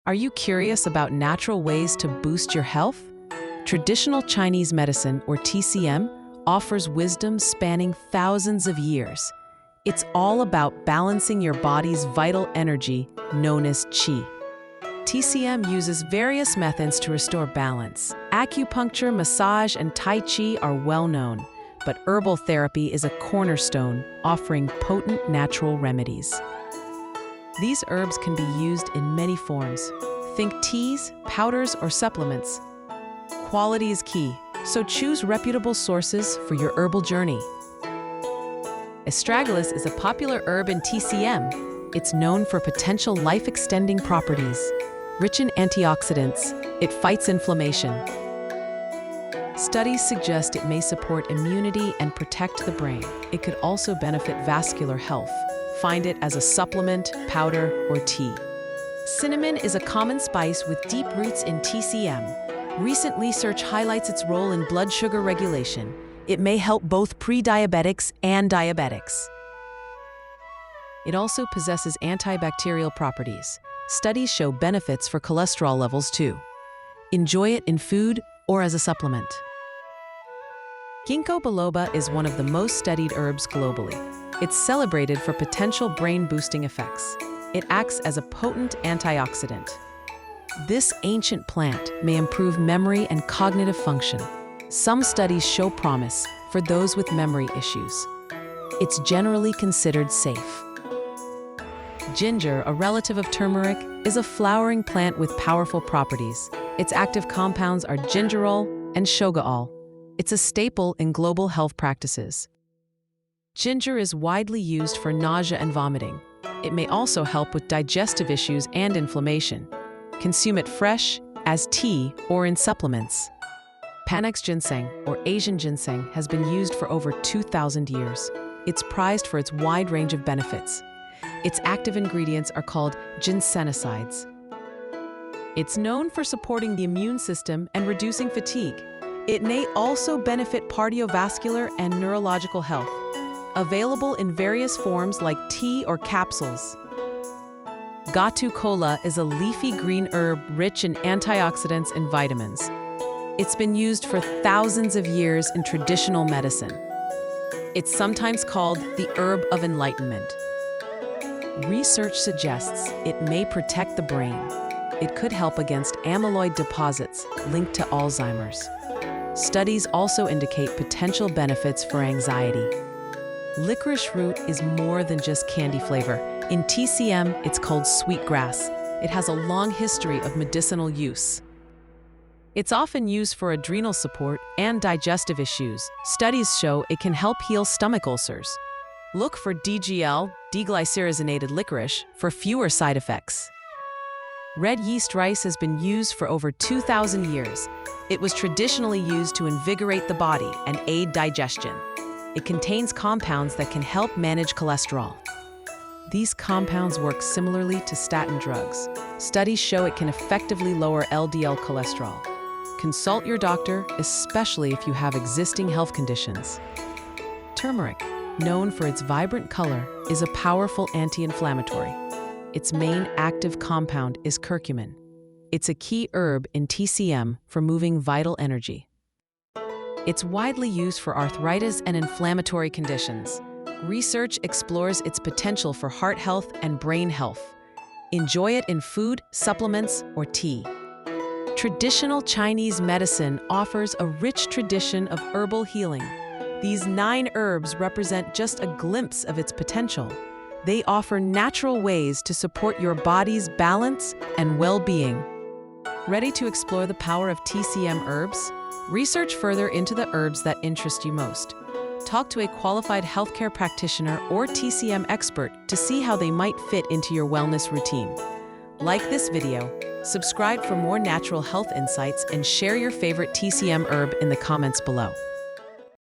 Are you curious about natural ways to boost your health? Traditional Chinese medicine, or TCM, offers wisdom spanning thousands of years. It's all about balancing your body's vital energy, known as qi. TCM uses various methods to restore balance. Acupuncture, massage, and Tai Chi are well known, but herbal therapy is a cornerstone, offering potent natural remedies. These herbs can be used in many forms. Think teas, powders, or supplements. Quality is key, so choose reputable sources for your herbal journey. Astragalus is a popular herb in TCM. It's known for potential life-extending properties. Rich in antioxidants, it fights inflammation. Studies suggest it may support immunity and protect the brain. It could also benefit vascular health. Find it as a supplement, powder, or tea. Cinnamon is a common spice with deep roots in TCM. Recent research highlights its role in blood sugar regulation. It may help both pre-diabetics and diabetics. It also possesses antibacterial properties. Studies show benefits for cholesterol levels too. Enjoy it in food or as a supplement. Ginkgo biloba is one of the most studied herbs globally. It's celebrated for potential brain-boosting effects. It acts as a potent antioxidant. This ancient plant may improve memory and cognitive function. Some studies show promise for those with memory issues. It's generally considered safe. Ginger, a relative of turmeric, is a flowering plant with powerful properties. Its active compounds are gingerol and shogaol. It's a staple in global health practices. Ginger is widely used for nausea and vomiting. It may also help with digestive issues and inflammation. Consume it fresh, as tea, or in supplements. Panax ginseng, or Asian ginseng, has been used for over 2,000 years. It's prized for its wide range of benefits. Its active ingredients are called ginsenosides. It's known for supporting the immune system and reducing fatigue. It may also benefit cardiovascular and neurological health. Available in various forms like tea or capsules. Gotu kola is a leafy green herb rich in antioxidants and vitamins. It's been used for thousands of years in traditional medicine. It's sometimes called the herb of enlightenment. Research suggests it may protect the brain. It could help against amyloid deposits linked to Alzheimer's. Studies also indicate potential benefits for anxiety. Licorice root is more than just candy flavor. In TCM, it's called sweetgrass. It has a long history of medicinal use. It's often used for adrenal support and digestive issues. Studies show it can help heal stomach ulcers. Look for DGL, deglycyrrhizinated licorice, for fewer side effects. Red yeast rice has been used for over 2,000 years. It was traditionally used to invigorate the body and aid digestion. It contains compounds that can help manage cholesterol. These compounds work similarly to statin drugs. Studies show it can effectively lower LDL cholesterol. Consult your doctor, especially if you have existing health conditions. Turmeric, known for its vibrant color, is a powerful anti-inflammatory. Its main active compound is curcumin. It's a key herb in TCM for moving vital energy. It's widely used for arthritis and inflammatory conditions. Research explores its potential for heart health and brain health. Enjoy it in food, supplements, or tea. Traditional Chinese medicine offers a rich tradition of herbal healing. These 9 herbs represent just a glimpse of its potential. They offer natural ways to support your body's balance and well-being. Ready to explore the power of TCM herbs? Research further into the herbs that interest you most. Talk to a qualified healthcare practitioner or TCM expert to see how they might fit into your wellness routine. Like this video, subscribe for more natural health insights, and share your favorite TCM herb in the comments below.